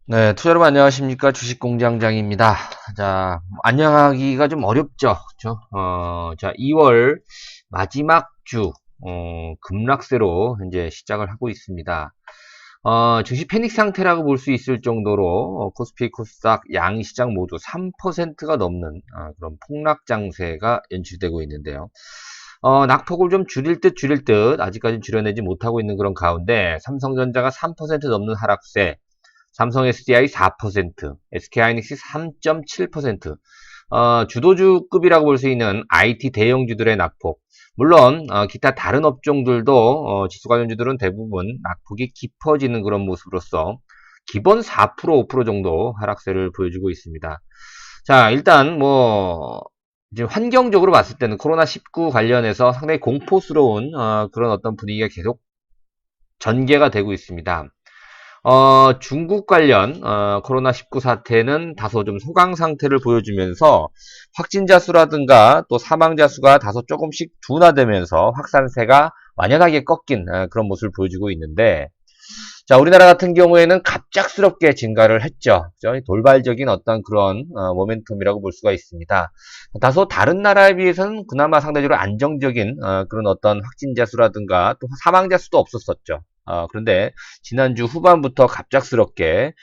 네, 투자 여러분 안녕하십니까? 주식공장장입니다. 자, 안녕하기가 좀 어렵죠. 그죠? 자, 2월 마지막 주, 급락세로 현재 시작을 하고 있습니다. 증시 패닉 상태라고 볼 수 있을 정도로, 코스피, 코스닥, 양시장 모두 3%가 넘는, 그런 폭락 장세가 연출되고 있는데요. 낙폭을 좀 줄일 듯, 아직까지 줄여내지 못하고 있는 그런 가운데, 삼성전자가 3% 넘는 하락세, 삼성 SDI 4%, SK하이닉스 3.7%, 주도주급이라고 볼 수 있는 IT 대형주들의 낙폭. 물론 기타 다른 업종들도 지수 관련주들은 대부분 낙폭이 깊어지는 그런 모습으로서 기본 4%, 5% 정도 하락세를 보여주고 있습니다. 자, 일단 이제 환경적으로 봤을 때는 코로나19 관련해서 상당히 공포스러운 그런 어떤 분위기가 계속 전개가 되고 있습니다. 중국 관련 코로나19 사태는 다소 좀 소강 상태를 보여주면서 확진자 수라든가 또 사망자 수가 다소 조금씩 둔화되면서 확산세가 완연하게 꺾인 그런 모습을 보여주고 있는데, 자, 우리나라 같은 경우에는 갑작스럽게 증가를 했죠. 그죠? 돌발적인 어떤 그런 모멘텀이라고 볼 수가 있습니다. 다소 다른 나라에 비해서는 그나마 상대적으로 안정적인 그런 어떤 확진자 수라든가 또 사망자 수도 없었었죠. 그런데 지난주 후반부터 갑작스럽게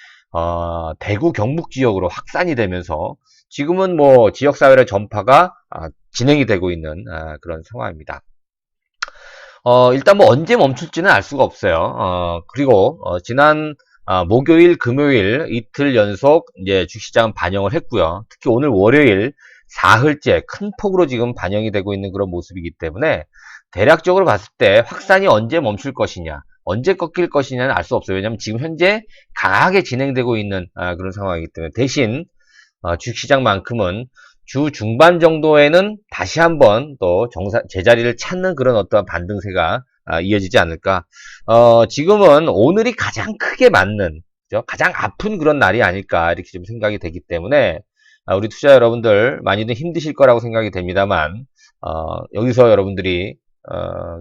대구 경북 지역으로 확산이 되면서 지금은 뭐 지역사회의 전파가 진행이 되고 있는 그런 상황입니다. 일단 뭐 언제 멈출지는 알 수가 없어요. 그리고 지난 목요일, 금요일 이틀 연속 이제 주식시장 반영을 했고요. 특히 오늘 월요일 사흘째 큰 폭으로 지금 반영이 되고 있는 그런 모습이기 때문에 대략적으로 봤을 때 확산이 언제 멈출 것이냐, 언제 꺾일 것이냐는 알 수 없어요. 왜냐하면 지금 현재 강하게 진행되고 있는 그런 상황이기 때문에 대신 주식시장만큼은 주 중반 정도에는 다시 한번 또 제자리를 찾는 그런 어떠한 반등세가 이어지지 않을까. 지금은 오늘이 가장 크게 맞는, 그죠? 가장 아픈 그런 날이 아닐까 이렇게 좀 생각이 되기 때문에 우리 투자 여러분들 많이들 힘드실 거라고 생각이 됩니다만, 여기서 여러분들이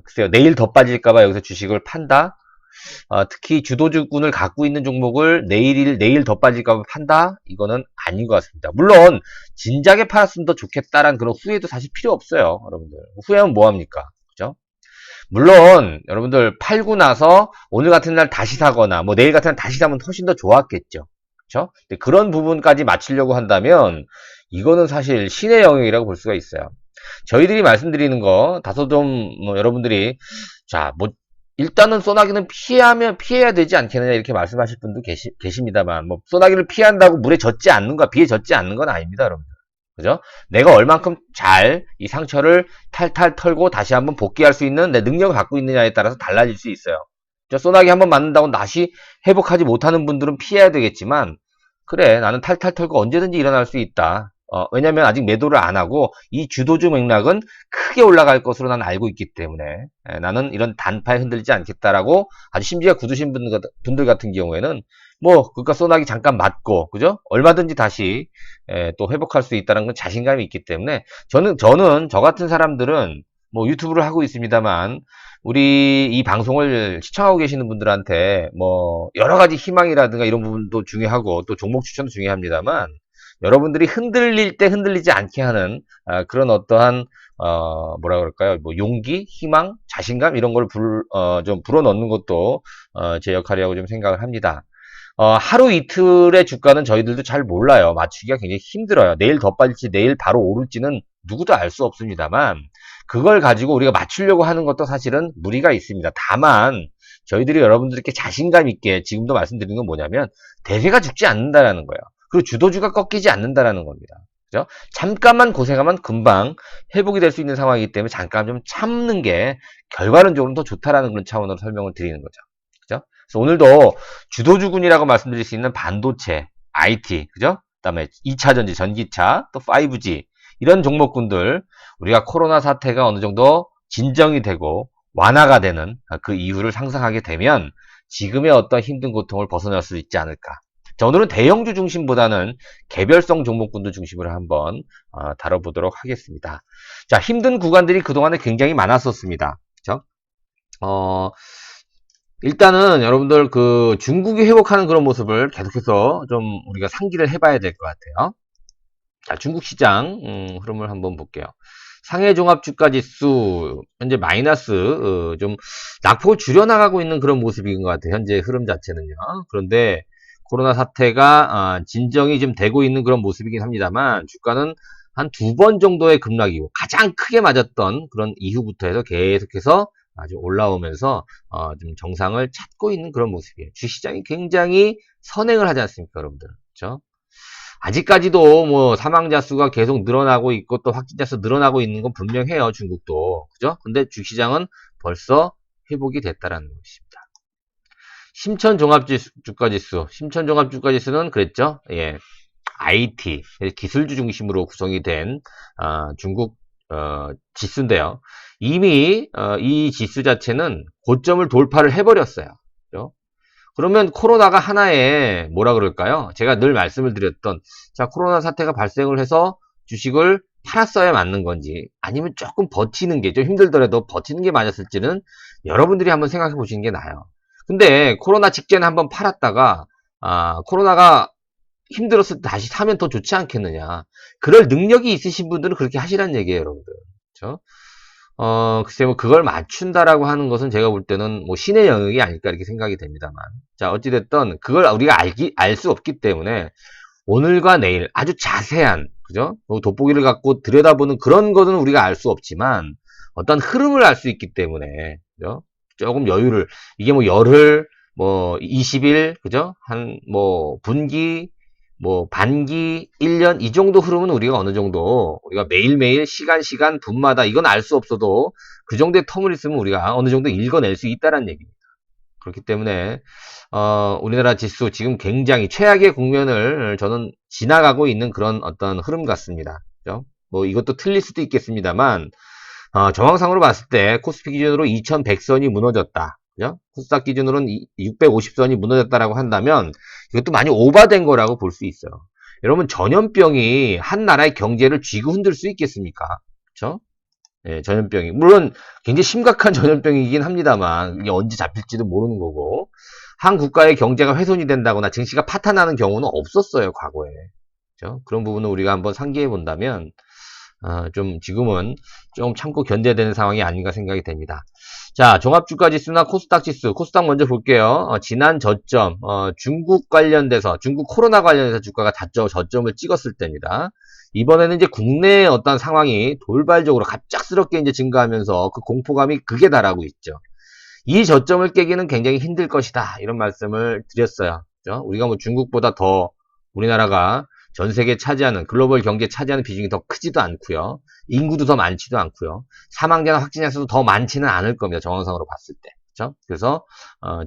글쎄요, 내일 더 빠질까봐 여기서 주식을 판다? 특히 주도주군을 갖고 있는 종목을 내일 더 빠질까 판다? 이거는 아닌 것 같습니다. 물론 진작에 팔았으면 더 좋겠다라는 그런 후회도 사실 필요 없어요. 여러분들. 후회하면 뭐합니까? 그죠? 물론 여러분들 팔고 나서 오늘 같은 날 다시 사거나 뭐 내일 같은 날 다시 사면 훨씬 더 좋았겠죠. 그렇죠? 그런 부분까지 맞추려고 한다면 이거는 사실 신의 영역이라고 볼 수가 있어요. 저희들이 말씀드리는 거 다소 좀뭐 여러분들이 자뭐 일단은 소나기는 피해야 되지 않겠느냐 이렇게 말씀하실 분도 계십니다만 뭐 소나기를 피한다고 물에 젖지 않는 거 비에 젖지 않는 건 아닙니다, 여러분. 그죠? 내가 얼만큼 잘 이 상처를 탈탈 털고 다시 한번 복귀할 수 있는 내 능력을 갖고 있느냐에 따라서 달라질 수 있어요. 소나기 한번 맞는다고 다시 회복하지 못하는 분들은 피해야 되겠지만, 그래, 나는 탈탈 털고 언제든지 일어날 수 있다. 왜냐면 아직 매도를 안 하고 이 주도주 맥락은 크게 올라갈 것으로 나는 알고 있기 때문에 나는 이런 단파에 흔들리지 않겠다라고 아주 심지가 굳으신 분들 같은 경우에는 뭐 그니까 소나기 잠깐 맞고 그죠? 얼마든지 다시 또 회복할 수 있다는 건 자신감이 있기 때문에 저는 저 같은 사람들은 뭐 유튜브를 하고 있습니다만 우리 이 방송을 시청하고 계시는 분들한테 뭐 여러 가지 희망이라든가 이런 부분도 중요하고 또 종목 추천도 중요합니다만 여러분들이 흔들릴 때 흔들리지 않게 하는 그런 어떠한 뭐라 그럴까요? 뭐 용기, 희망, 자신감 이런 걸 좀 불어넣는 것도 제 역할이라고 좀 생각을 합니다. 하루 이틀의 주가는 저희들도 잘 몰라요. 맞추기가 굉장히 힘들어요. 내일 더 빠질지 내일 바로 오를지는 누구도 알 수 없습니다만 그걸 가지고 우리가 맞추려고 하는 것도 사실은 무리가 있습니다. 다만 저희들이 여러분들께 자신감 있게 지금도 말씀드리는 건 뭐냐면 대세가 죽지 않는다라는 거예요. 그리고 주도주가 꺾이지 않는다라는 겁니다. 그죠? 잠깐만 고생하면 금방 회복이 될 수 있는 상황이기 때문에 잠깐 좀 참는 게 결과론적으로 더 좋다라는 그런 차원으로 설명을 드리는 거죠. 그죠? 그래서 오늘도 주도주군이라고 말씀드릴 수 있는 반도체, IT, 그죠? 그다음에 2차 전지, 전기차, 또 5G 이런 종목군들 우리가 코로나 사태가 어느 정도 진정이 되고 완화가 되는 그 이유를 상상하게 되면 지금의 어떤 힘든 고통을 벗어날 수 있지 않을까. 자, 오늘은 대형주 중심보다는 개별성 종목군들 중심으로 한번 다뤄보도록 하겠습니다. 자, 힘든 구간들이 그동안에 굉장히 많았었습니다. 그죠? 어, 일단은 여러분들 그 중국이 회복하는 그런 모습을 계속해서 좀 우리가 상기를 해봐야 될 것 같아요. 자, 중국 시장 흐름을 한번 볼게요. 상해 종합주가지수 현재 마이너스 좀 낙폭을 줄여나가고 있는 그런 모습인 것 같아요. 현재 흐름 자체는요. 그런데 코로나 사태가 진정이 좀 되고 있는 그런 모습이긴 합니다만 주가는 한 두 번 정도의 급락이고 가장 크게 맞았던 그런 이후부터 해서 계속해서 아주 올라오면서 좀 정상을 찾고 있는 그런 모습이에요. 주시장이 굉장히 선행을 하지 않습니까, 여러분들? 그렇죠? 아직까지도 뭐 사망자 수가 계속 늘어나고 있고 또 확진자 수 늘어나고 있는 건 분명해요. 중국도. 그죠? 근데 주시장은 벌써 회복이 됐다라는 것입니다. 심천종합주가지수. 심천종합주가지수는 그랬죠? 예. IT, 기술주 중심으로 구성이 된 중국 지수인데요. 이미 이 지수 자체는 고점을 돌파를 해버렸어요. 그죠? 그러면 코로나가 하나의 뭐라 그럴까요? 제가 늘 말씀을 드렸던 자 코로나 사태가 발생을 해서 주식을 팔았어야 맞는 건지 아니면 조금 버티는 게 좀 힘들더라도 버티는 게 맞았을지는 여러분들이 한번 생각해 보시는 게 나아요. 근데 코로나 직전에 한번 팔았다가 코로나가 힘들었을 때 다시 사면 더 좋지 않겠느냐. 그럴 능력이 있으신 분들은 그렇게 하시라는 얘기예요, 여러분들. 그렇죠? 글쎄, 뭐, 그걸 맞춘다라고 하는 것은 제가 볼 때는 뭐, 신의 영역이 아닐까 이렇게 생각이 됩니다만. 자, 어찌됐든, 그걸 우리가 알 수 없기 때문에, 오늘과 내일 아주 자세한, 그죠? 뭐 돋보기를 갖고 들여다보는 그런 것은 우리가 알 수 없지만, 어떤 흐름을 알 수 있기 때문에, 그죠? 조금 여유를, 이게 뭐, 열흘, 뭐, 20일, 그죠? 뭐, 분기, 뭐 반기, 1년 이 정도 흐름은 우리가 어느 정도 우리가 매일매일 시간 분마다 이건 알 수 없어도 그 정도의 텀을 있으면 우리가 어느 정도 읽어낼 수 있다는 얘기입니다. 그렇기 때문에 우리나라 지수 지금 굉장히 최악의 국면을 저는 지나가고 있는 그런 어떤 흐름 같습니다. 그죠? 뭐 이것도 틀릴 수도 있겠습니다만 정황상으로 봤을 때 코스피 기준으로 2100선이 무너졌다. 그죠? 코스닥 기준으로는 650선이 무너졌다라고 한다면 이것도 많이 오바된 거라고 볼 수 있어요. 여러분 전염병이 한 나라의 경제를 쥐고 흔들 수 있겠습니까? 그렇죠? 예, 전염병이 물론 굉장히 심각한 전염병이긴 합니다만 이게 언제 잡힐지도 모르는 거고 한 국가의 경제가 훼손이 된다거나 증시가 파탄나는 경우는 없었어요 과거에. 그렇죠? 그런 부분을 우리가 한번 상기해 본다면 좀 지금은 좀 참고 견뎌야 되는 상황이 아닌가 생각이 됩니다. 자, 종합주가지수나 코스닥 지수, 코스닥 먼저 볼게요. 지난 저점, 중국 관련돼서, 중국 코로나 관련해서 주가가 저점을 찍었을 때입니다. 이번에는 이제 국내의 어떤 상황이 돌발적으로 갑작스럽게 이제 증가하면서 그 공포감이 극에 달하고 있죠. 이 저점을 깨기는 굉장히 힘들 것이다. 이런 말씀을 드렸어요. 그죠? 우리가 뭐 중국보다 더 우리나라가 전 세계 차지하는 글로벌 경제 차지하는 비중이 더 크지도 않고요. 인구도 더 많지도 않고요. 사망자나 확진자 수도 더 많지는 않을 겁니다. 정황상으로 봤을 때. 그렇죠? 그래서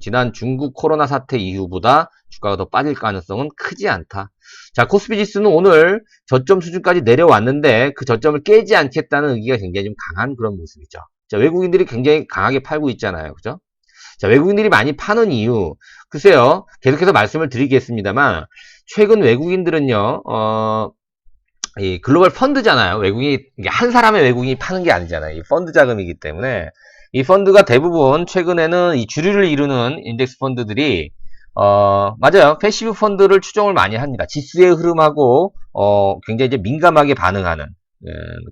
지난 중국 코로나 사태 이후보다 주가가 더 빠질 가능성은 크지 않다. 자, 코스피 지수는 오늘 저점 수준까지 내려왔는데 그 저점을 깨지 않겠다는 의기가 굉장히 좀 강한 그런 모습이죠. 자, 외국인들이 굉장히 강하게 팔고 있잖아요. 그죠? 자, 외국인들이 많이 파는 이유. 글쎄요. 계속해서 말씀을 드리겠습니다만 최근 외국인들은요, 이 글로벌 펀드잖아요. 외국인이, 한 사람의 외국인이 파는 게 아니잖아요. 이 펀드 자금이기 때문에. 이 펀드가 대부분 최근에는 이 주류를 이루는 인덱스 펀드들이, 맞아요. 패시브 펀드를 추종을 많이 합니다. 지수의 흐름하고, 굉장히 이제 민감하게 반응하는,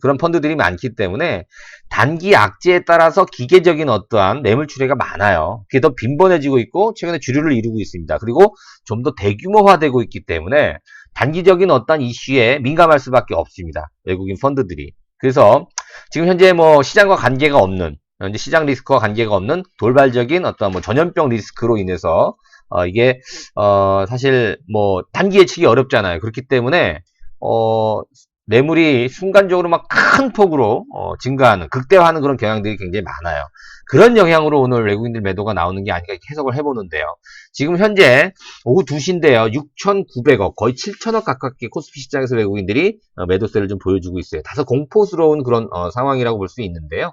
그런 펀드들이 많기 때문에 단기 악재에 따라서 기계적인 어떠한 매물 출회가 많아요. 그게 더 빈번해지고 있고 최근에 주류를 이루고 있습니다. 그리고 좀 더 대규모화되고 있기 때문에 단기적인 어떤 이슈에 민감할 수밖에 없습니다. 외국인 펀드들이. 그래서 지금 현재 뭐 시장과 관계가 없는 현재 시장 리스크와 관계가 없는 돌발적인 어떤 뭐 전염병 리스크로 인해서 이게 사실 뭐 단기 예측이 어렵잖아요. 그렇기 때문에 매물이 순간적으로 막 큰 폭으로 증가하는 극대화하는 그런 경향들이 굉장히 많아요. 그런 영향으로 오늘 외국인들 매도가 나오는 게 아닌가 이렇게 해석을 해보는데요. 지금 현재 오후 2시인데요. 6,900억 거의 7,000억 가깝게 코스피 시장에서 외국인들이 매도세를 좀 보여주고 있어요. 다소 공포스러운 그런 상황이라고 볼 수 있는데요.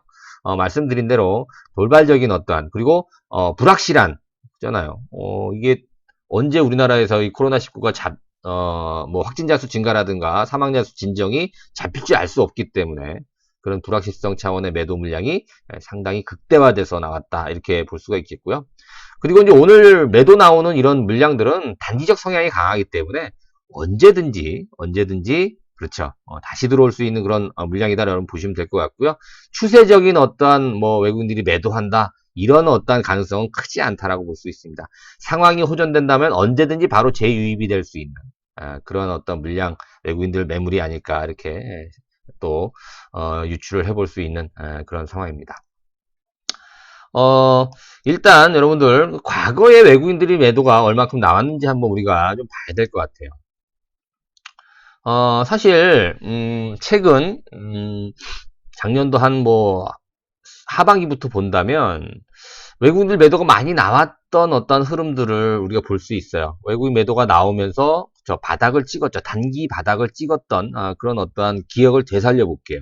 말씀드린 대로 돌발적인 어떠한 그리고 불확실한 있잖아요. 이게 언제 우리나라에서 이 코로나19가 뭐 확진자 수 증가라든가 사망자 수 진정이 잡힐지 알 수 없기 때문에 그런 불확실성 차원의 매도 물량이 상당히 극대화돼서 나왔다 이렇게 볼 수가 있겠고요. 그리고 이제 오늘 매도 나오는 이런 물량들은 단기적 성향이 강하기 때문에 언제든지 그렇죠. 다시 들어올 수 있는 그런 물량이다 여러분 보시면 될 것 같고요. 추세적인 어떠한 뭐 외국인들이 매도한다 이런 어떠한 가능성은 크지 않다라고 볼 수 있습니다. 상황이 호전된다면 언제든지 바로 재유입이 될 수 있는 그런 어떤 물량 외국인들 매물이 아닐까 이렇게 또 유추를 해볼 수 있는 그런 상황입니다. 일단 여러분들 과거에 외국인들이 매도가 얼마큼 나왔는지 한번 우리가 좀 봐야 될 것 같아요. 사실 최근 작년도 한 뭐 하반기부터 본다면 외국인들 매도가 많이 나왔던 어떤 흐름들을 우리가 볼 수 있어요. 외국인 매도가 나오면서 저 바닥을 찍었죠. 단기 바닥을 찍었던 그런 어떠한 기억을 되살려 볼게요.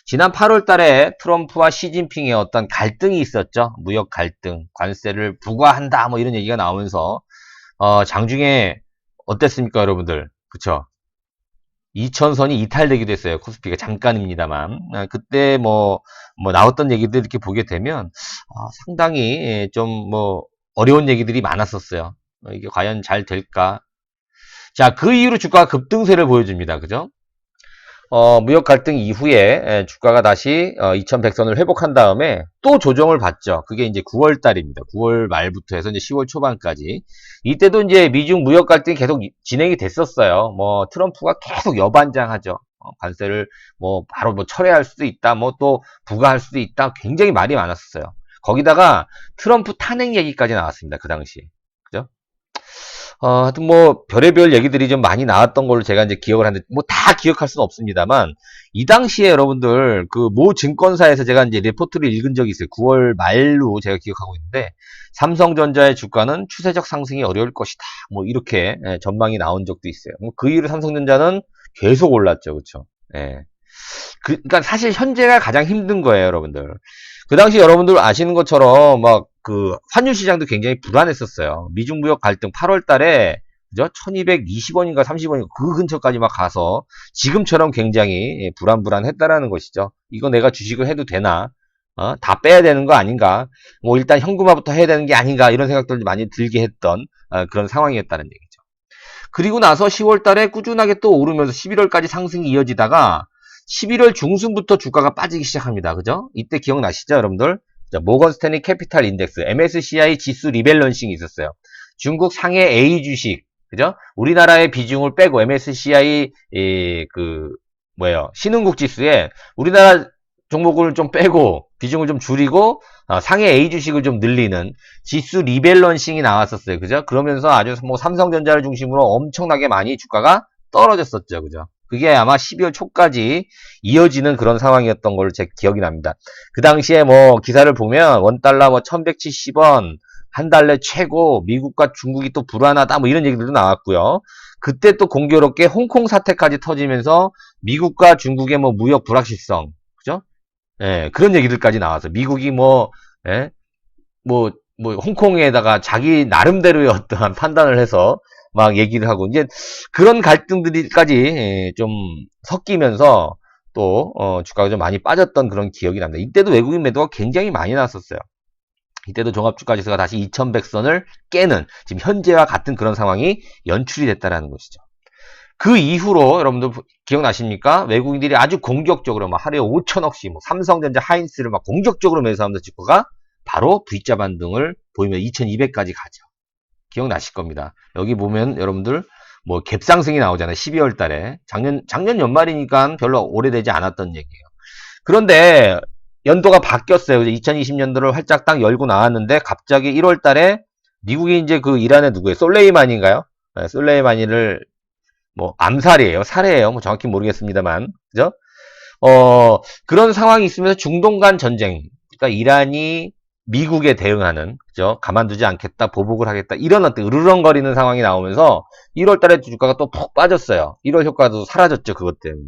지난 8월 달에 트럼프와 시진핑의 어떤 갈등이 있었죠. 무역 갈등, 관세를 부과한다 뭐 이런 얘기가 나오면서 장중에 어땠습니까, 여러분들? 그쵸? 2000선이 이탈되기도 했어요. 코스피가 잠깐입니다만. 그때 뭐 나왔던 얘기들 이렇게 보게 되면 상당히 좀 뭐 어려운 얘기들이 많았었어요. 이게 과연 잘 될까? 자, 그 이후로 주가가 급등세를 보여줍니다. 그죠? 무역 갈등 이후에 주가가 다시 2100선을 회복한 다음에 또 조정을 받죠. 그게 이제 9월 달입니다. 9월 말부터 해서 이제 10월 초반까지. 이때도 이제 미중 무역 갈등이 계속 진행이 됐었어요. 뭐 트럼프가 계속 여반장하죠. 관세를 뭐 바로 뭐 철회할 수도 있다. 뭐 또 부과할 수도 있다. 굉장히 말이 많았었어요. 거기다가 트럼프 탄핵 얘기까지 나왔습니다. 그 당시. 그죠? 하여튼 뭐 별의별 얘기들이 좀 많이 나왔던 걸로 제가 이제 기억을 하는데 뭐 다 기억할 수는 없습니다만 이 당시에 여러분들 그 모 증권사에서 제가 이제 리포트를 읽은 적이 있어요. 9월 말로 제가 기억하고 있는데 삼성전자의 주가는 추세적 상승이 어려울 것이다. 뭐 이렇게 전망이 나온 적도 있어요. 그 이후로 삼성전자는 계속 올랐죠. 그렇죠? 예. 그러니까 사실 현재가 가장 힘든 거예요, 여러분들. 그 당시 여러분들 아시는 것처럼 막 그 환율 시장도 굉장히 불안했었어요. 미중 무역 갈등 8월 달에 그죠? 1220원인가 30원인가 그 근처까지 막 가서 지금처럼 굉장히 불안했다라는 것이죠. 이거 내가 주식을 해도 되나? 다 빼야 되는 거 아닌가? 뭐 일단 현금화부터 해야 되는 게 아닌가? 이런 생각들도 많이 들게 했던 그런 상황이었다는 얘기죠. 그리고 나서 10월 달에 꾸준하게 또 오르면서 11월까지 상승이 이어지다가 11월 중순부터 주가가 빠지기 시작합니다. 그죠? 이때 기억나시죠, 여러분들? 자, 모건 스탠리 캐피탈 인덱스, MSCI 지수 리밸런싱이 있었어요. 중국 상해 A 주식, 그죠? 우리나라의 비중을 빼고 MSCI 신흥국 지수에 우리나라 종목을 좀 빼고 비중을 좀 줄이고 상해 A 주식을 좀 늘리는 지수 리밸런싱이 나왔었어요. 그죠? 그러면서 아주 뭐 삼성전자를 중심으로 엄청나게 많이 주가가 떨어졌었죠. 그죠? 그게 아마 12월 초까지 이어지는 그런 상황이었던 걸로 제 기억이 납니다. 그 당시에 뭐 기사를 보면 원달러 뭐 1170원 한 달래 최고 미국과 중국이 또 불안하다 뭐 이런 얘기들도 나왔고요. 그때 또 공교롭게 홍콩 사태까지 터지면서 미국과 중국의 뭐 무역 불확실성 그죠? 예, 그런 얘기들까지 나와서 미국이 예, 홍콩에다가 자기 나름대로의 어떠한 판단을 해서 막 얘기를 하고, 이제 그런 갈등들이까지 좀 섞이면서 또, 주가가 좀 많이 빠졌던 그런 기억이 납니다. 이때도 외국인 매도가 굉장히 많이 났었어요. 이때도 종합주가지수가 다시 2100선을 깨는, 지금 현재와 같은 그런 상황이 연출이 됐다라는 것이죠. 그 이후로 여러분들 기억나십니까? 외국인들이 아주 공격적으로 막 하루에 5천억씩 삼성전자 하이닉스를 막 공격적으로 매수하면서 주가가 바로 V자 반등을 보이면 2200까지 가죠. 기억나실 겁니다. 여기 보면 여러분들 뭐 갭상승이 나오잖아요. 12월 달에. 작년 연말이니까 별로 오래되지 않았던 얘기예요. 그런데 연도가 바뀌었어요. 2020년도를 활짝 딱 열고 나왔는데 갑자기 1월 달에 미국이 이제 그 이란의 누구예요? 솔레이마니인가요? 네, 솔레이마니를 뭐 암살이에요. 살해예요. 뭐 정확히 모르겠습니다만. 그죠? 그런 상황이 있으면서 중동 간 전쟁. 그러니까 이란이 미국에 대응하는, 그죠? 가만두지 않겠다, 보복을 하겠다, 이런 어떤 으르렁거리는 상황이 나오면서 1월 달에 주가가 또 푹 빠졌어요. 1월 효과도 사라졌죠, 그것 때문에.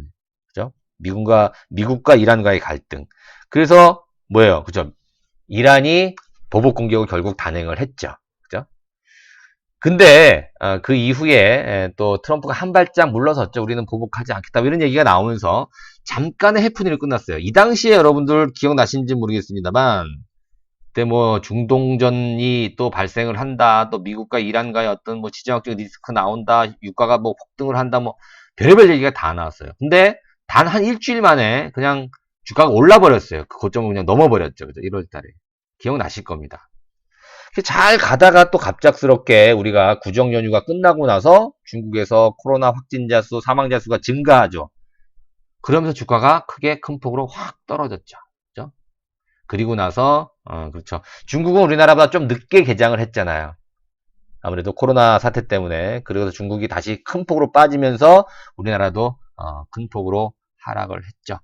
그죠? 미국과 이란과의 갈등. 그래서, 뭐예요? 그죠? 이란이 보복 공격을 결국 단행을 했죠. 그죠? 근데, 그 이후에 또 트럼프가 한 발짝 물러섰죠. 우리는 보복하지 않겠다. 이런 얘기가 나오면서 잠깐의 해프닝을 끝났어요. 이 당시에 여러분들 기억나시는지 모르겠습니다만, 그때 뭐 중동전이 또 발생을 한다, 또 미국과 이란과의 어떤 뭐 지정학적 리스크 나온다, 유가가 뭐 폭등을 한다, 뭐 별의별 얘기가 다 나왔어요. 근데 단 한 일주일 만에 그냥 주가가 올라버렸어요. 그 고점을 그냥 넘어버렸죠. 그죠? 1월 달에. 기억나실 겁니다. 잘 가다가 또 갑작스럽게 우리가 구정 연휴가 끝나고 나서 중국에서 코로나 확진자 수, 사망자 수가 증가하죠. 그러면서 주가가 크게 큰 폭으로 확 떨어졌죠. 그죠? 그리고 나서 그렇죠. 중국은 우리나라보다 좀 늦게 개장을 했잖아요. 아무래도 코로나 사태 때문에. 그래서 중국이 다시 큰 폭으로 빠지면서 우리나라도 큰 폭으로 하락을 했죠.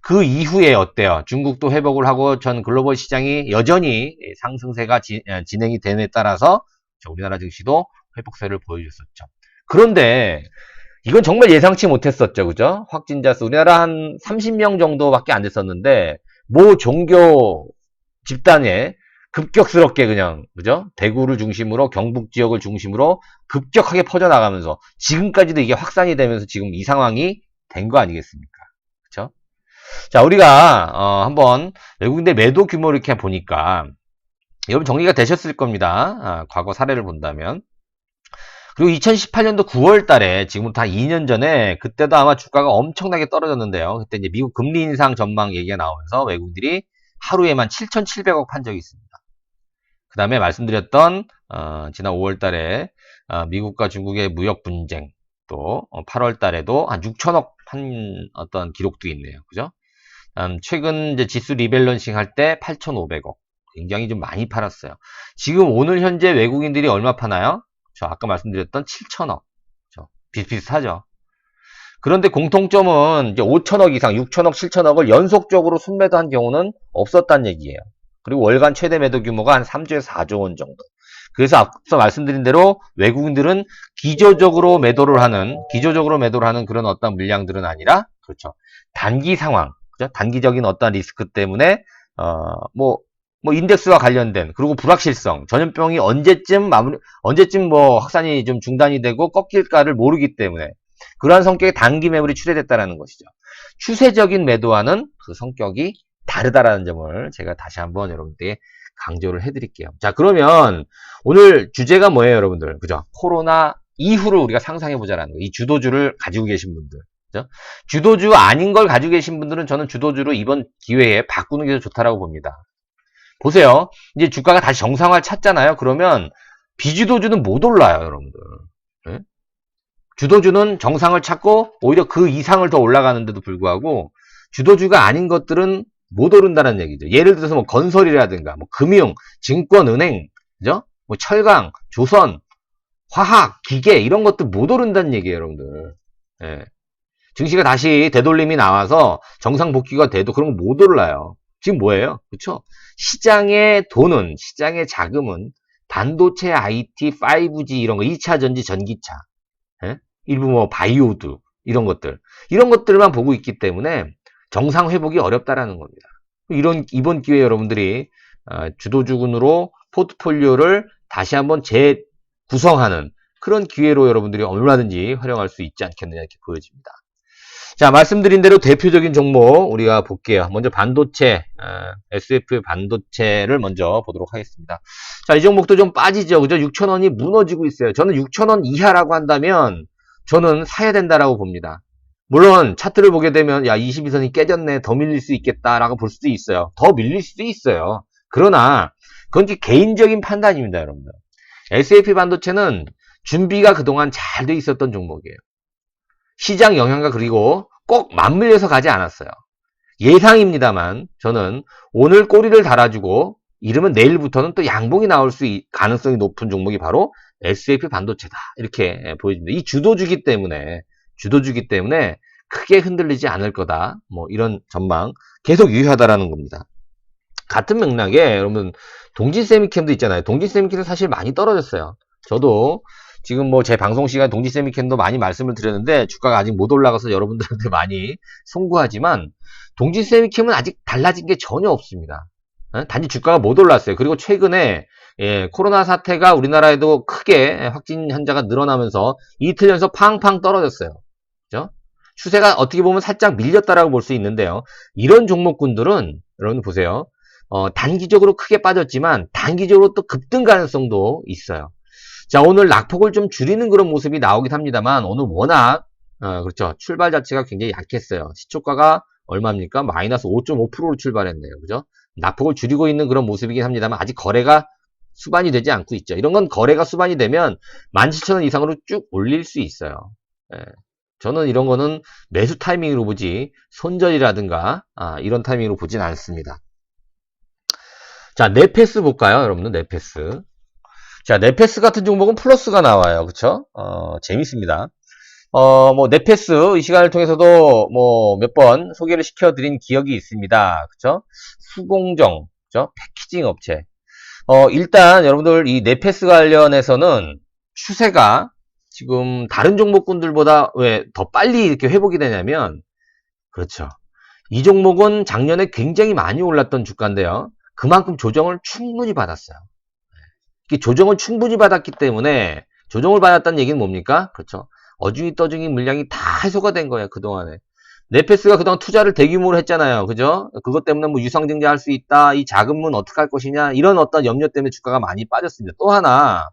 그 이후에 어때요? 중국도 회복을 하고 전 글로벌 시장이 여전히 상승세가 진행이 됨에 따라서 우리나라 증시도 회복세를 보여줬었죠. 그런데 이건 정말 예상치 못했었죠. 그죠? 확진자 수 우리나라 한 30명 정도밖에 안 됐었는데 모 종교 집단에 급격스럽게 그냥 그죠? 대구를 중심으로 경북 지역을 중심으로 급격하게 퍼져나가면서 지금까지도 이게 확산이 되면서 지금 이 상황이 된 거 아니겠습니까? 그렇죠? 자, 우리가 한번 외국인들 매도 규모를 이렇게 보니까 여러분 정리가 되셨을 겁니다. 과거 사례를 본다면. 그리고 2018년도 9월 달에 지금부터 한 2년 전에 그때도 아마 주가가 엄청나게 떨어졌는데요. 그때 이제 미국 금리 인상 전망 얘기가 나오면서 외국인들이 하루에만 7,700억 판 적이 있습니다. 그 다음에 말씀드렸던 지난 5월 달에 미국과 중국의 무역 분쟁 또 8월 달에도 한 6천억 판 어떤 기록도 있네요. 그죠? 최근 이제 지수 리밸런싱 할 때 8,500억. 굉장히 좀 많이 팔았어요. 지금 오늘 현재 외국인들이 얼마 파나요? 저 아까 말씀드렸던 7천억. 비슷비슷하죠. 그런데 공통점은 이제 5천억 이상, 6천억, 7천억을 연속적으로 순매도한 경우는 없었다는 얘기예요. 그리고 월간 최대 매도 규모가 한 3조에서 4조 원 정도. 그래서 앞서 말씀드린 대로 외국인들은 기조적으로 매도를 하는 그런 어떤 물량들은 아니라, 그렇죠. 단기 상황, 그죠? 단기적인 어떤 리스크 때문에, 뭐 인덱스와 관련된, 그리고 불확실성, 전염병이 언제쯤 뭐 확산이 좀 중단이 되고 꺾일까를 모르기 때문에, 그러한 성격의 단기 매물이 출회됐다라는 것이죠. 추세적인 매도와는 그 성격이 다르다라는 점을 제가 다시 한번 여러분들에게 강조를 해드릴게요. 자, 그러면 오늘 주제가 뭐예요, 여러분들? 그죠? 코로나 이후를 우리가 상상해보자라는 거예요. 이 주도주를 가지고 계신 분들. 그죠? 주도주 아닌 걸 가지고 계신 분들은 저는 주도주로 이번 기회에 바꾸는 게 더 좋다라고 봅니다. 보세요. 이제 주가가 다시 정상화를 찾잖아요. 그러면 비주도주는 못 올라요, 여러분들. 네? 주도주는 정상을 찾고 오히려 그 이상을 더 올라가는데도 불구하고 주도주가 아닌 것들은 못 오른다는 얘기죠. 예를 들어서 뭐 건설이라든가 뭐 금융, 증권, 은행, 그죠? 뭐 철강, 조선, 화학, 기계 이런 것들 못 오른다는 얘기예요, 여러분들. 예. 증시가 다시 되돌림이 나와서 정상 복귀가 돼도 그런 거 못 올라요. 지금 뭐예요? 그렇죠? 시장의 돈은, 시장의 자금은 반도체, IT, 5G 이런 거, 2차 전지, 전기차, 예? 일부 뭐 바이오드 이런 것들만 보고 있기 때문에 정상 회복이 어렵다라는 겁니다. 이번 기회에 여러분들이 주도주군으로 포트폴리오를 다시 한번 재구성하는 그런 기회로 여러분들이 얼마든지 활용할 수 있지 않겠느냐 이렇게 보여집니다. 자, 말씀드린 대로 대표적인 종목 우리가 볼게요. 먼저 반도체, SF 반도체를 먼저 보도록 하겠습니다. 자, 이 종목도 좀 빠지죠. 그죠? 6,000원이 무너지고 있어요. 저는 6,000원 이하라고 한다면 저는 사야 된다라고 봅니다. 물론 차트를 보게 되면 야 22선이 깨졌네. 더 밀릴 수 있겠다라고 볼 수도 있어요. 더 밀릴 수도 있어요. 그러나 그건 개인적인 판단입니다, 여러분들. SF 반도체는 준비가 그동안 잘 돼 있었던 종목이에요. 시장 영향과 그리고 꼭 맞물려서 가지 않았어요. 예상입니다만 저는 오늘 꼬리를 달아주고 이러면 내일부터는 또 양봉이 나올 가능성이 높은 종목이 바로 SF 반도체다. 이렇게 보여집니다. 이 주도주기 때문에 크게 흔들리지 않을 거다. 뭐 이런 전망 계속 유효하다라는 겁니다. 같은 맥락에 여러분 동진세미캠도 있잖아요. 동진세미캠도 사실 많이 떨어졌어요. 저도 지금 뭐 제 방송 시간에 동진세미캠도 많이 말씀을 드렸는데 주가가 아직 못 올라가서 여러분들한테 많이 송구하지만 동진세미캠은 아직 달라진 게 전혀 없습니다. 단지 주가가 못 올랐어요. 그리고 최근에 코로나 사태가 우리나라에도 크게 확진 환자가 늘어나면서 이틀 연속 팡팡 떨어졌어요. 그죠? 추세가 어떻게 보면 살짝 밀렸다라고 볼 수 있는데요. 이런 종목군들은 여러분 보세요. 단기적으로 크게 빠졌지만 단기적으로 또 급등 가능성도 있어요. 자, 오늘 낙폭을 좀 줄이는 그런 모습이 나오긴 합니다만 오늘 워낙 그렇죠. 출발 자체가 굉장히 약했어요. 시초가가 얼마입니까? 마이너스 5.5%로 출발했네요. 그죠? 낙폭을 줄이고 있는 그런 모습이긴 합니다만 아직 거래가 수반이 되지 않고 있죠. 이런 건 거래가 수반이 되면 17,000원 이상으로 쭉 올릴 수 있어요. 예. 저는 이런 거는 매수 타이밍으로 보지 손절이라든가 이런 타이밍으로 보진 않습니다. 자, 네페스 볼까요? 여러분들 네페스. 자, 네페스 같은 종목은 플러스가 나와요. 그쵸? 재밌습니다. 뭐 네페스 이 시간을 통해서도 뭐 몇 번 소개를 시켜드린 기억이 있습니다. 그쵸? 수공정, 그쵸? 패키징 업체. 일단 여러분들 이 네페스 관련해서는 추세가 지금 다른 종목군들보다 왜 더 빨리 이렇게 회복이 되냐면, 그렇죠. 이 종목은 작년에 굉장히 많이 올랐던 주가인데요. 그만큼 조정을 충분히 받았어요. 이 조정을 충분히 받았기 때문에 조정을 받았다는 얘기는 뭡니까? 그렇죠. 어중이 떠중이 물량이 다 해소가 된 거예요. 그동안에. 네페스가 그동안 투자를 대규모로 했잖아요. 그죠? 그것 때문에 뭐 유상증자 할 수 있다. 이 자금은 어떻게 할 것이냐. 이런 어떤 염려 때문에 주가가 많이 빠졌습니다. 또 하나,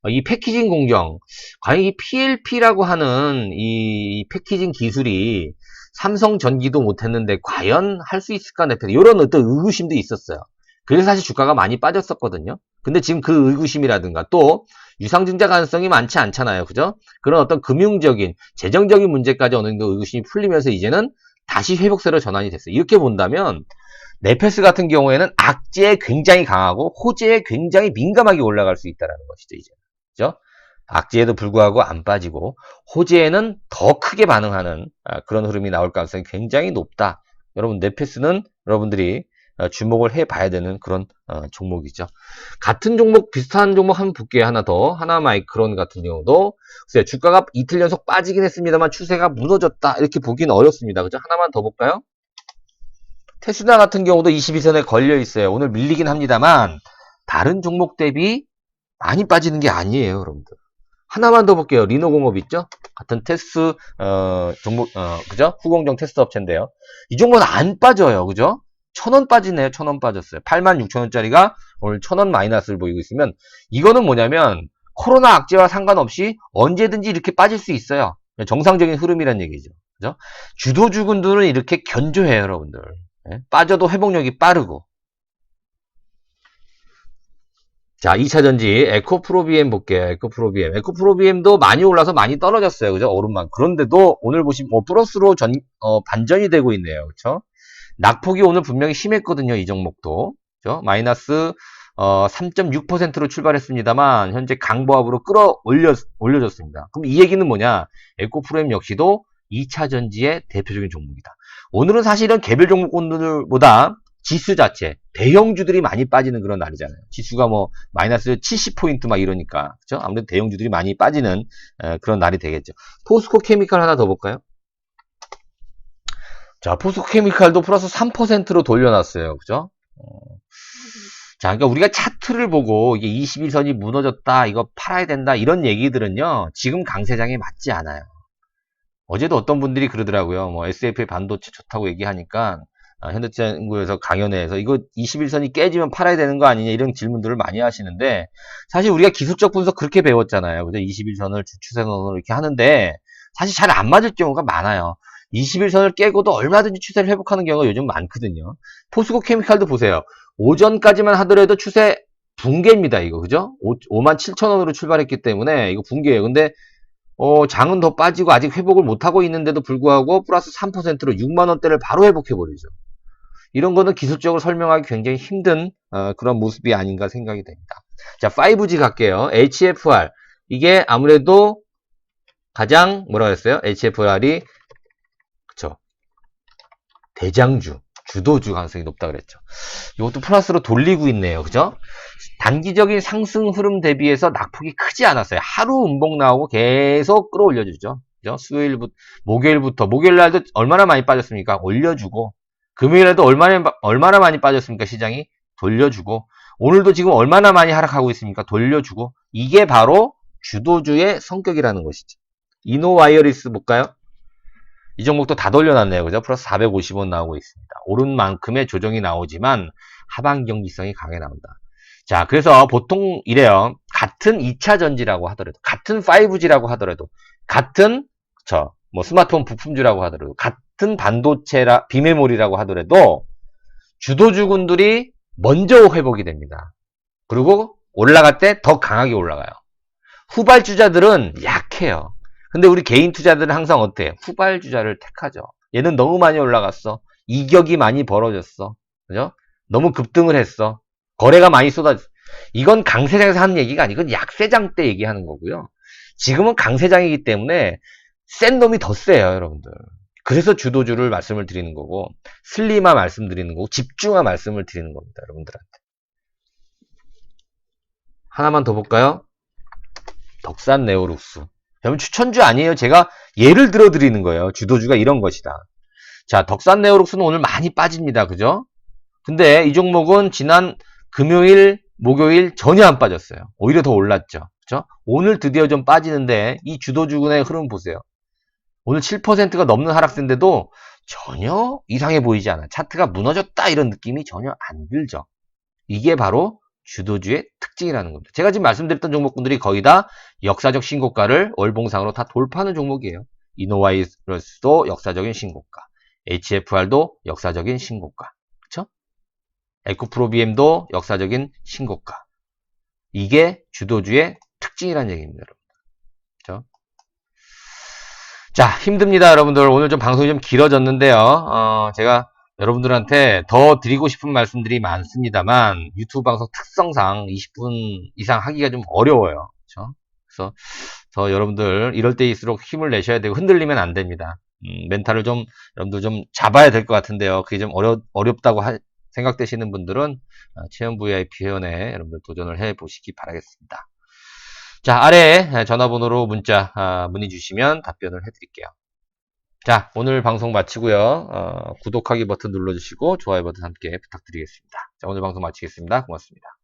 이 패키징 공정. 과연 이 PLP라고 하는 이 패키징 기술이 삼성전기도 못했는데 과연 할 수 있을까? 네페스. 이런 어떤 의구심도 있었어요. 그래서 사실 주가가 많이 빠졌었거든요. 근데 지금 그 의구심이라든가 또 유상증자 가능성이 많지 않잖아요. 그죠? 그런 어떤 금융적인, 재정적인 문제까지 어느 정도 의구심이 풀리면서 이제는 다시 회복세로 전환이 됐어요. 이렇게 본다면 네페스 같은 경우에는 악재에 굉장히 강하고 호재에 굉장히 민감하게 올라갈 수 있다는 것이죠. 이제. 그죠? 악재에도 불구하고 안 빠지고 호재에는 더 크게 반응하는 그런 흐름이 나올 가능성이 굉장히 높다. 여러분 네페스는 여러분들이 주목을 해봐야 되는 그런 종목이죠. 같은 종목 비슷한 종목 한번 볼게요. 하나 더. 하나마이크론 같은 경우도 글쎄요, 주가가 이틀 연속 빠지긴 했습니다만 추세가 무너졌다 이렇게 보기는 어렵습니다. 그죠? 하나만 더 볼까요? 테스라 같은 경우도 21선에 걸려 있어요. 오늘 밀리긴 합니다만 다른 종목 대비 많이 빠지는 게 아니에요, 여러분들. 하나만 더 볼게요. 리노공업 있죠? 같은 테스트 종목 그죠? 후공정 테스트 업체인데요. 이 종목은 안 빠져요. 그죠? 1,000원 빠지네요. 1,000원 빠졌어요. 86,000원짜리가 오늘 1,000원 마이너스를 보이고 있으면 이거는 뭐냐면 코로나 악재와 상관없이 언제든지 이렇게 빠질 수 있어요. 정상적인 흐름이란 얘기죠. 그죠? 주도주군들은 이렇게 견조해요, 여러분들. 네? 빠져도 회복력이 빠르고. 자, 2차전지 에코프로비엠 볼게요. 에코프로비엠. 에코프로비엠도 많이 올라서 많이 떨어졌어요. 그죠? 오름만. 그런데도 오늘 보시면 뭐 플러스로 반전이 되고 있네요. 그렇죠? 낙폭이 오늘 분명히 심했거든요. 이 종목도. 그죠? 마이너스 3.6%로 출발했습니다만 현재 강보합으로 올려졌습니다. 그럼 이 얘기는 뭐냐? 에코프로비엠 역시도 2차전지의 대표적인 종목이다. 오늘은 사실은 개별 종목군들보다 지수 자체, 대형주들이 많이 빠지는 그런 날이잖아요. 지수가 뭐 마이너스 70포인트 막 이러니까. 그죠? 아무래도 대형주들이 많이 빠지는 그런 날이 되겠죠. 포스코 케미칼 하나 더 볼까요? 자, 포스코 케미칼도 플러스 3%로 돌려놨어요. 그죠? 자, 그러니까 우리가 차트를 보고 이게 21선이 무너졌다, 이거 팔아야 된다, 이런 얘기들은요, 지금 강세장에 맞지 않아요. 어제도 어떤 분들이 그러더라고요. 뭐 SFA 반도체 좋다고 얘기하니까 현대차연구에서 강연회에서 이거 21선이 깨지면 팔아야 되는 거 아니냐 이런 질문들을 많이 하시는데 사실 우리가 기술적 분석 그렇게 배웠잖아요. 그죠? 21선을 주추세선으로 이렇게 하는데 사실 잘 안 맞을 경우가 많아요. 21선을 깨고도 얼마든지 추세를 회복하는 경우가 요즘 많거든요. 포스코 케미칼도 보세요. 오전까지만 하더라도 추세 붕괴입니다. 이거 그죠? 57,000원으로 출발했기 때문에 이거 붕괴예요. 근데 장은 더 빠지고 아직 회복을 못하고 있는데도 불구하고 플러스 3%로 6만원대를 바로 회복해버리죠. 이런 거는 기술적으로 설명하기 굉장히 힘든 그런 모습이 아닌가 생각이 됩니다. 자, 5G 갈게요. HFR. 이게 아무래도 가장 뭐라고 했어요? HFR이 그쵸. 대장주, 주도주 가능성이 높다 그랬죠. 이것도 플러스로 돌리고 있네요. 그죠? 단기적인 상승 흐름 대비해서 낙폭이 크지 않았어요. 하루 음봉 나오고 계속 끌어올려주죠. 그죠? 목요일날도 얼마나 많이 빠졌습니까? 올려주고, 금요일에도 얼마나 많이 빠졌습니까? 시장이 돌려주고, 오늘도 지금 얼마나 많이 하락하고 있습니까? 돌려주고, 이게 바로 주도주의 성격이라는 것이죠. 이노와이어리스 볼까요? 이 종목도 다 돌려놨네요. 그죠? 플러스 450원 나오고 있습니다. 오른 만큼의 조정이 나오지만 하반 경기성이 강하게 나온다. 자, 그래서 보통 이래요. 같은 2차 전지라고 하더라도, 같은 5G라고 하더라도, 같은 뭐 스마트폰 부품주라고 하더라도, 같은 반도체라 비메모리라고 하더라도 주도주군들이 먼저 회복이 됩니다. 그리고 올라갈 때 더 강하게 올라가요. 후발주자들은 약해요. 근데 우리 개인 투자들은 항상 어때요? 후발주자를 택하죠. 얘는 너무 많이 올라갔어. 이격이 많이 벌어졌어. 그죠? 너무 급등을 했어. 거래가 많이 쏟아졌어. 이건 강세장에서 하는 얘기가 아니고 약세장 때 얘기하는 거고요. 지금은 강세장이기 때문에 센 놈이 더 세요, 여러분들. 그래서 주도주를 말씀을 드리는 거고, 슬리마 말씀드리는 거고, 집중화 말씀을 드리는 겁니다, 여러분들한테. 하나만 더 볼까요? 덕산 네오룩스. 여러분 추천주 아니에요. 제가 예를 들어 드리는 거예요. 주도주가 이런 것이다. 자, 덕산 네오룩스는 오늘 많이 빠집니다. 그죠? 근데 이 종목은 지난 금요일, 목요일 전혀 안 빠졌어요. 오히려 더 올랐죠. 그죠? 오늘 드디어 좀 빠지는데 이 주도주군의 흐름 보세요. 오늘 7%가 넘는 하락세인데도 전혀 이상해 보이지 않아요. 차트가 무너졌다 이런 느낌이 전혀 안 들죠. 이게 바로 주도주의 특징이라는 겁니다. 제가 지금 말씀드렸던 종목군들이 거의 다 역사적 신고가를 월봉상으로 다 돌파하는 종목이에요. 이노와이러스도 역사적인 신고가, HFR도 역사적인 신고가, 그렇죠? 에코프로비엠도 역사적인 신고가. 이게 주도주의 특징이라는 얘기입니다, 여러분. 그렇죠? 자, 힘듭니다, 여러분들. 오늘 좀 방송이 좀 길어졌는데요. 제가 여러분들한테 더 드리고 싶은 말씀들이 많습니다만 유튜브 방송 특성상 20분 이상 하기가 좀 어려워요. 그렇죠? 그래서 더 여러분들 이럴 때일수록 힘을 내셔야 되고 흔들리면 안 됩니다. 멘탈을 좀 여러분들 좀 잡아야 될 것 같은데요. 그게 좀 어렵다고 생각되시는 분들은 체험 VIP 회원에 여러분들 도전을 해 보시기 바라겠습니다. 자, 아래에 전화번호로 문자 문의 주시면 답변을 해드릴게요. 자, 오늘 방송 마치고요. 구독하기 버튼 눌러주시고 좋아요 버튼 함께 부탁드리겠습니다. 자, 오늘 방송 마치겠습니다. 고맙습니다.